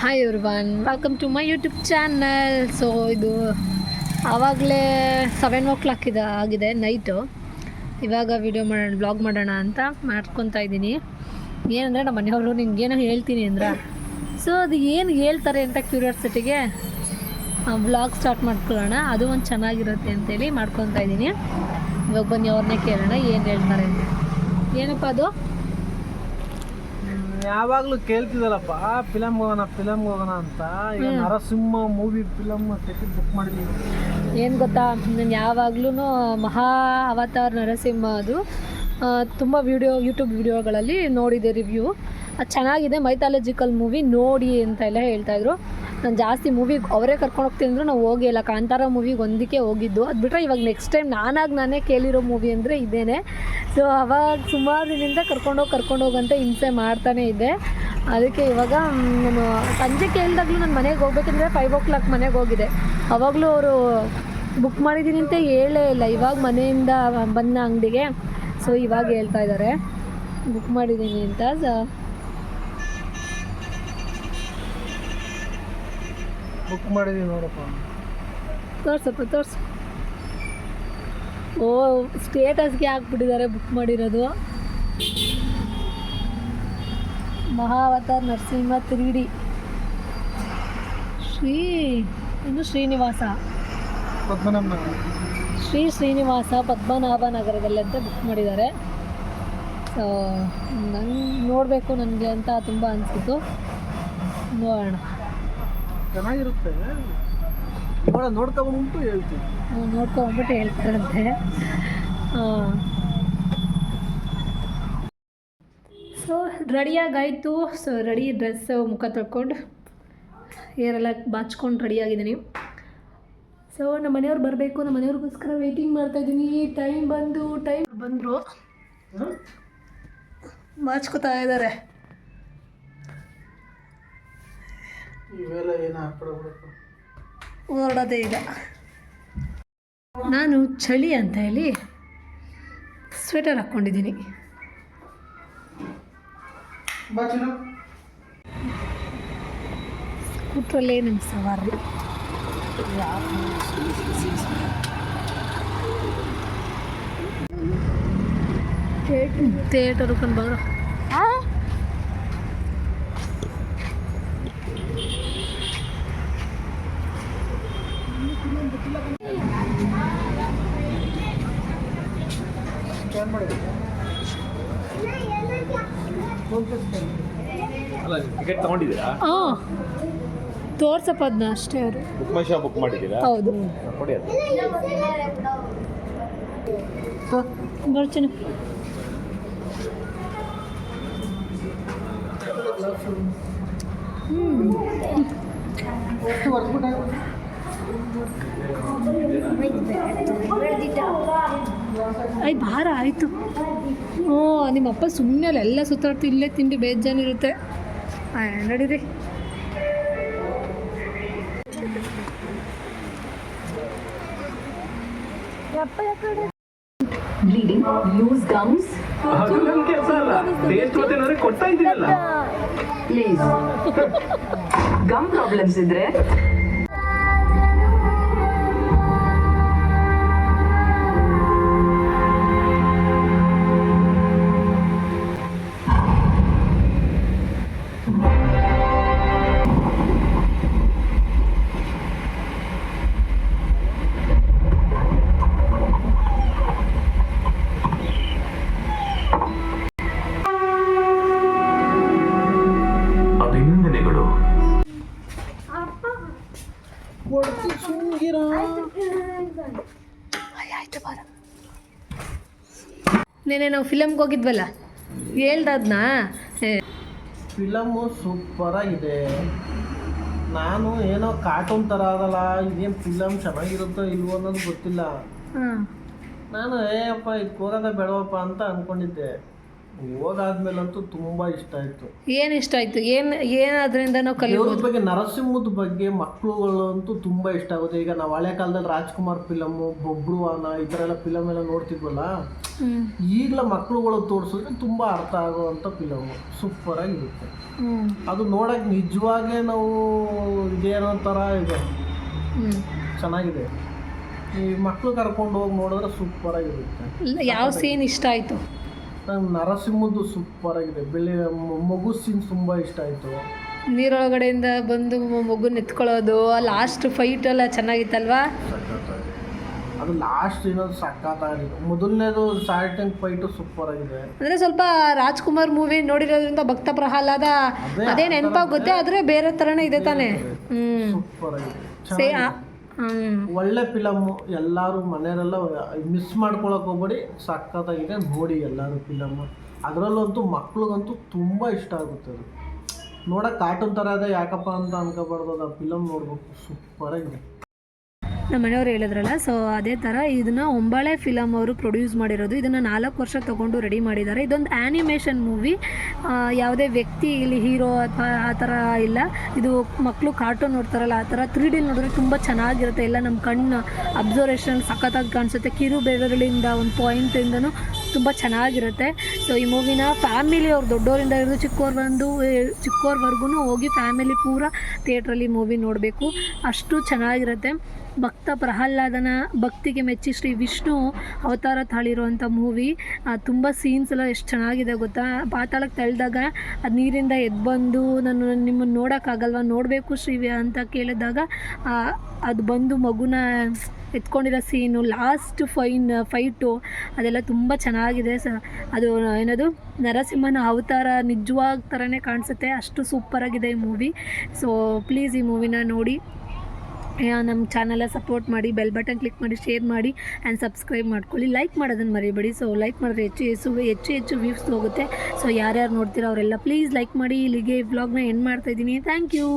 Hi everyone, welcome to my YouTube channel. So ಇದು ಆವಾಗಲೇ 7 o'clock ಆಗಿದೆ ನೈಟು. ಇವಾಗ ವಿಡಿಯೋ ಮಾಡೋಣ, ಬ್ಲಾಗ್ ಮಾಡೋಣ ಅಂತ ಮಾಡ್ಕೊತಾ ಇದ್ದೀನಿ. ಏನಂದರೆ ನಮ್ಮ ಮನೆಯವರು ನಿಂಗೇನೋ ಹೇಳ್ತೀನಿ ಅಂದ್ರೆ, ಸೊ ಅದು ಏನು ಹೇಳ್ತಾರೆ ಅಂತ ಕ್ಯೂರಿಯಾಸಿಟಿಗೆ ಬ್ಲಾಗ್ ಸ್ಟಾರ್ಟ್ ಮಾಡ್ಕೊಳ್ಳೋಣ. ಅದು ಒಂದು ಚೆನ್ನಾಗಿರುತ್ತೆ ಅಂತೇಳಿ ಮಾಡ್ಕೊತಾ ಇದ್ದೀನಿ. ಇವಾಗ ಬನ್ನಿ ಅವ್ರನ್ನೇ ಕೇಳೋಣ ಏನು ಹೇಳ್ತಾರೆ ಅಂತ. ಏನಪ್ಪ ಅದು? ಯಾವಾಗಲೂ ಕೇಳ್ತಿದ್ದಲ್ಲಪ್ಪ ಫಿಲಮ್ಗೆ ಹೋಗೋಣ ಅಂತ. ಈಗ Narasimha movie film ticket book ಮಾಡಿದ್ವಿ. ಏನು ಗೊತ್ತಾ, ನಾನು ಯಾವಾಗಲೂ ಮಹಾ ಅವತಾರ್ ನರಸಿಂಹ ಅದು ತುಂಬ ಯೂಟ್ಯೂಬ್ ವಿಡಿಯೋಗಳಲ್ಲಿ ನೋಡಿದೆ ರಿವ್ಯೂ. ಅದು ಚೆನ್ನಾಗಿದೆ, ಮೈಥಾಲಜಿಕಲ್ ಮೂವಿ ನೋಡಿ ಅಂತ ಎಲ್ಲ ಹೇಳ್ತಾಯಿದ್ರು. ನಾನು ಜಾಸ್ತಿ ಮೂವಿಗೆ ಅವರೇ ಕರ್ಕೊಂಡು ಹೋಗ್ತೀನಿ ಅಂದರೂ ನಾವು ಹೋಗೇ ಇಲ್ಲ. ಕಾಂತಾರ ಮೂವಿಗೆ ಒಂದಕ್ಕೆ ಹೋಗಿದ್ದು. ಅದು ಬಿಟ್ಟರೆ ಇವಾಗ ನೆಕ್ಸ್ಟ್ ಟೈಮ್ ನಾನೇ ಕೇಳಿರೋ ಮೂವಿ ಅಂದರೆ ಇದೇನೆ. ಸೊ ಅವಾಗ ಸುಮಾರು ದಿನದಿಂದ ಕರ್ಕೊಂಡೋಗಂತ ಹಿಂಸೆ ಮಾಡ್ತಾನೇ ಇದ್ದೆ. ಅದಕ್ಕೆ ಇವಾಗ ನಾನು ಸಂಜೆ ಕೇಳಿದಾಗಲೂ ನಾನು ಮನೆಗೆ ಹೋಗ್ಬೇಕಂದ್ರೆ 5 o'clock ಮನೆಗೆ ಹೋಗಿದೆ. ಅವಾಗಲೂ ಅವರು ಬುಕ್ ಮಾಡಿದ್ದೀನಿ ಅಂತ ಹೇಳೇ ಇಲ್ಲ. ಇವಾಗ ಮನೆಯಿಂದ ಬಂದ ಅಂಗಡಿಗೆ, ಸೊ ಇವಾಗ ಹೇಳ್ತಾ ಇದ್ದಾರೆ ಬುಕ್ ಮಾಡಿದ್ದೀನಿ ಅಂತ. ಬುಕ್ ಮಾಡಿದ್ದೀವಿ ನೋಡಪ್ಪ. ತೋರ್ಸು. ಓ, ಸ್ಟೇಟಸ್ಗೆ ಹಾಕ್ಬಿಟ್ಟಿದ್ದಾರೆ ಬುಕ್ ಮಾಡಿರೋದು. ಮಹಾವತಾರ್ ನರಸಿಂಹ 3D ಶ್ರೀನಿವಾಸ ಶ್ರೀನಿವಾಸ ಪದ್ಮನಾಭ ನಗರದಲ್ಲಿ ಅಂತ ಬುಕ್ ಮಾಡಿದ್ದಾರೆ. ಸೊ ನಂಗೆ ನೋಡಬೇಕು ನನಗೆ ಅಂತ ತುಂಬ ಅನಿಸಿತು. ನೋಡೋಣ, ಚೆನ್ನಾಗಿರುತ್ತೆ. ಇವಾಗ ನೋಡ್ಕೊಂಡ್ಬಿಟ್ಟು ಹೇಳ್ತಾರಂತೆ. ಸೊ ರೆಡಿಯಾಗಾಯಿತು. ಸೊ ಡ್ರೆಸ್ ಮುಖ ತೊಳ್ಕೊಂಡು ಏರೆಲ್ಲ ಬಾಚ್ಕೊಂಡು ರೆಡಿಯಾಗಿದ್ದೀನಿ. ಸೊ ನಮ್ಮ ಮನೆಯವ್ರು ಬರಬೇಕು. ನಮ್ಮ ಮನೆಯವ್ರಿಗೋಸ್ಕರ ವೆಯ್ಟಿಂಗ್ ಮಾಡ್ತಾಯಿದ್ದೀನಿ. ಟೈಮ್ ಬಂದರು, ಬಾಚ್ಕೋತಾ ಇದ್ದಾರೆ. ಹೊರಡೋದೇ ಈಗ. ನಾನು ಚಳಿ ಅಂತ ಹೇಳಿ ಸ್ವೆಟರ್ ಹಾಕ್ಕೊಂಡಿದ್ದೀನಿ. ಸ್ಕೂಟ್ರಲ್ಲೇ ನಮ್ಮ ಸವಾರಿ. ಥಿಯೇಟರ್ ಕಂಡು ಟಿಕೆಟ್ ತಗೊಂಡಿದ್ದೀರಾ? ತೋರ್ಸಪ್ಪ ಅದನ್ನ ಅಷ್ಟೇ. ಅವರು ಬುಕ್ ಮಾಡಿದ್ದೀರಾ? ಹೌದು. ಕೊಡಿ ಅದು. ಬರ್ತೀನಿ. ಭಾರ ಆಯಿತು. ನಿಮ್ಮಪ್ಪ ಸುಮ್ಮನೆ ಎಲ್ಲ ಸುತ್ತಾಡ್ತು. ಇಲ್ಲೇ ತಿಂಡಿ ಬೇಜಾನಿರುತ್ತೆ. ನಡೀರಿ. Bleeding, loose gums, please gum problems ಇದ್ರೆ ನೆನೆ ನಾವು ಫಿಲಮ್ಗೆ ಹೋಗಿದ್ವಲ್ಲ, ಹೇಳ್ದದ್ನಾ? ಫಿಲಮ್ಮು ಸೂಪರಾಗಿದೆ. ನಾನು ಏನೋ ಕಾರ್ಟೂನ್ ಥರ ಅದಲ್ಲ, ಇದೇನು ಫಿಲಮ್ ಚೆನ್ನಾಗಿರುತ್ತೋ ಇಲ್ವೋ ಅನ್ನೋದು ಗೊತ್ತಿಲ್ಲ. ನಾನು ಅಪ್ಪ ಇದಕ್ಕೆ ಹೋಗೋದ ಬೇಡವಪ್ಪ ಅಂತ ಅಂದ್ಕೊಂಡಿದ್ದೆ. ಹೋದಾದ್ಮೇಲಂತೂ ತುಂಬ ಇಷ್ಟ ಆಯಿತು. ಏನು ಇಷ್ಟ ಆಯಿತು? ಏನು ಅದರಿಂದ ನಾವು ದೇವ್ರ ಕಲಿಬೋದು? ಬಗ್ಗೆ, ನರಸಿಂಹದ ಬಗ್ಗೆ ಮಕ್ಕಳುಗಳಂತೂ ತುಂಬ ಇಷ್ಟ ಆಗುತ್ತೆ. ಈಗ ನಾವು ಹಳೆ ಕಾಲದಲ್ಲಿ ರಾಜ್ಕುಮಾರ್ ಫಿಲಮ್ಮು, ಬೊಬ್ರುವಾನ ಈ ಥರ ಎಲ್ಲ ಫಿಲಮ್ ಎಲ್ಲ ನೋಡ್ತಿದ್ವಲ್ಲ, ಈಗಲ ಮಕ್ಕಳುಗಳು ತೋರಿಸಿದ್ರೆ ತುಂಬ ಅರ್ಥ ಆಗುವಂಥ ಫಿಲಮ್ಮು, ಸೂಪರಾಗಿರುತ್ತೆ. ಅದು ನೋಡೋಕೆ ನಿಜವಾಗೇ ನಾವು ಇದೇನೋ ಥರ ಇದೆ, ಚೆನ್ನಾಗಿದೆ. ಈ ಮಕ್ಕಳು ಕರ್ಕೊಂಡು ಹೋಗಿ ನೋಡಿದ್ರೆ ಸೂಪರಾಗಿರುತ್ತೆ. ಯಾವ ಸೀನ್ ಇಷ್ಟ ಆಯಿತು? ನಂಗೆ ನರಸಿಂಹದ್ದು ಸೂಪರಾಗಿದೆ. ಮಗು ಸೀನ್ ತುಂಬ ಇಷ್ಟ ಆಯಿತು. ನೀರೊಳಗಡೆಯಿಂದ ಬಂದು ಮಗುನ ಎತ್ಕೊಳ್ಳೋದು, ಲಾಸ್ಟ್ ಫೈಟ್ ಎಲ್ಲ ಚೆನ್ನಾಗಿತ್ತಲ್ವಾ? ಅದು ಲಾಸ್ಟ್ ಏನದು ಸಕ್ಕತ್ತಾಗಿದೆ. ಮೊದಲನೇದು ಸ್ಟಾರ್ಟಿಂಗ್ ಫೈಟು ಸೂಪರ್ ಆಗಿದೆ. ಅಂದರೆ ಸ್ವಲ್ಪ ರಾಜ್ಕುಮಾರ್ ಮೂವಿ ನೋಡಿರೋದ್ರಿಂದ ಭಕ್ತ ಪ್ರಹ್ಲಾದ ಅದೇ ನೆನಪಾಗುತ್ತೆ, ಆದರೆ ಬೇರೆ ಥರನೇ ಇದೆ ತಾನೇ. ಸೂಪರ್ ಆಗಿದೆ, ಒಳ್ಳೆ ಫಿಲಮ್ಮು. ಎಲ್ಲರೂ ಮನೆಯವರೆಲ್ಲ ಮಿಸ್ ಮಾಡ್ಕೊಳಕ್ಕೆ ಹೋಗ್ಬೇಡಿ, ಸಕ್ಕತ್ತಾಗಿದೆ, ನೋಡಿ ಎಲ್ಲರೂ ಫಿಲಮ್ಮು. ಅದರಲ್ಲಂತೂ ಮಕ್ಳಿಗಂತೂ ತುಂಬ ಇಷ್ಟ ಆಗುತ್ತೆ. ಅದು ನೋಡೋಕೆ ಕಾರ್ಟೂನ್ ಥರ ಇದೆ ಯಾಕಪ್ಪ ಅಂತ ಅನ್ಕೋಬಾರ್ದು, ಅದು ಆ ಫಿಲಮ್ ನೋಡ್ಬೇಕು, ಸೂಪರಾಗಿದೆ. ನಮ್ಮ ಮನೆಯವರು ಹೇಳಿದ್ರಲ್ಲ, ಸೊ ಅದೇ ಥರ ಇದನ್ನು ಒಂಬಾಳೆ ಫಿಲಮ್ ಅವರು ಪ್ರೊಡ್ಯೂಸ್ ಮಾಡಿರೋದು. ಇದನ್ನು 4 ವರ್ಷ ತೊಗೊಂಡು ರೆಡಿ ಮಾಡಿದ್ದಾರೆ. ಇದೊಂದು ಆ್ಯನಿಮೇಷನ್ ಮೂವಿ, ಯಾವುದೇ ವ್ಯಕ್ತಿ ಇಲ್ಲಿ ಹೀರೋ ಅಥವಾ ಆ ಥರ ಇಲ್ಲ. ಇದು ಮಕ್ಕಳು ಕಾರ್ಟೂನ್ ನೋಡ್ತಾರಲ್ಲ ಆ ಥರ 3D ನೋಡಿದ್ರೆ ತುಂಬ ಚೆನ್ನಾಗಿರುತ್ತೆ. ಎಲ್ಲ ನಮ್ಮ ಕಣ್ಣು ಅಬ್ಸರ್ವೇಷನ್ ಸಖತ್ತಾಗಿ ಕಾಣಿಸುತ್ತೆ. ಕಿರು ಬೆರಳಿಂದ ಒಂದು ಪಾಯಿಂಟಿಂದನೂ ತುಂಬ ಚೆನ್ನಾಗಿರುತ್ತೆ. ಸೊ ಈ ಮೂವಿನ ಫ್ಯಾಮಿಲಿ ಅವ್ರು ದೊಡ್ಡವರಿಂದ ಹಿಡಿದು ಚಿಕ್ಕವ್ರವರೆಗೂ ಹೋಗಿ ಫ್ಯಾಮಿಲಿ ಪೂರ ಥಿಯೇಟ್ರಲ್ಲಿ ಮೂವಿ ನೋಡಬೇಕು, ಅಷ್ಟು ಚೆನ್ನಾಗಿರುತ್ತೆ. ಭಕ್ತ ಪ್ರಹ್ಲಾದನ ಭಕ್ತಿಗೆ ಮೆಚ್ಚಿ ಶ್ರೀ ವಿಷ್ಣು ಅವತಾರ ತಾಳಿರುವಂಥ ಮೂವಿ. ತುಂಬ ಸೀನ್ಸ್ ಎಲ್ಲ ಎಷ್ಟು ಚೆನ್ನಾಗಿದೆ ಗೊತ್ತಾ? ಪಾತಾಳಕ್ಕೆ ತಳ್ಳಿದಾಗ ಅದು ನೀರಿಂದ ಎದ್ದು ಬಂದು ನಾನು ನಿಮ್ಮನ್ನು ನೋಡೋಕ್ಕಾಗಲ್ವ, ನೋಡಬೇಕು ಶ್ರೀವ್ಯ ಅಂತ ಕೇಳಿದಾಗ ಅದು ಬಂದು ಮಗುನ ಎತ್ಕೊಂಡಿರೋ ಸೀನು, ಲಾಸ್ಟ್ ಫೈಟು ಅದೆಲ್ಲ ತುಂಬ ಚೆನ್ನಾಗಿದೆ. ಅದು ಏನದು ನರಸಿಂಹನ ಅವತಾರ ನಿಜವಾದ ಥರನೇ ಕಾಣಿಸುತ್ತೆ, ಅಷ್ಟು ಸೂಪರಾಗಿದೆ ಈ ಮೂವಿ. ಸೊ ಪ್ಲೀಸ್ ಈ ಮೂವಿನ ನೋಡಿ, ನಮ್ಮ ಚಾನಲ್ನ ಸಪೋರ್ಟ್ ಮಾಡಿ, ಬೆಲ್ ಬಟನ್ ಕ್ಲಿಕ್ ಮಾಡಿ, ಶೇರ್ ಮಾಡಿ ಆ್ಯಂಡ್ ಸಬ್ಸ್ಕ್ರೈಬ್ ಮಾಡ್ಕೊಳ್ಳಿ. ಲೈಕ್ ಮಾಡೋದನ್ನು ಮರಿಬೇಡಿ. ಸೊ ಲೈಕ್ ಮಾಡಿದ್ರೆ ಹೆಚ್ಚು ವ್ಯೂಸ್ ಹೋಗುತ್ತೆ. ಸೊ ಯಾರ್ಯಾರು ನೋಡ್ತೀರೋ ಅವರೆಲ್ಲ ಪ್ಲೀಸ್ ಲೈಕ್ ಮಾಡಿ. ಇಲ್ಲಿಗೆ ವ್ಲಾಗ್ನ ಎಂಡ್ ಮಾಡ್ತಾಯಿದ್ದೀನಿ. Thank you.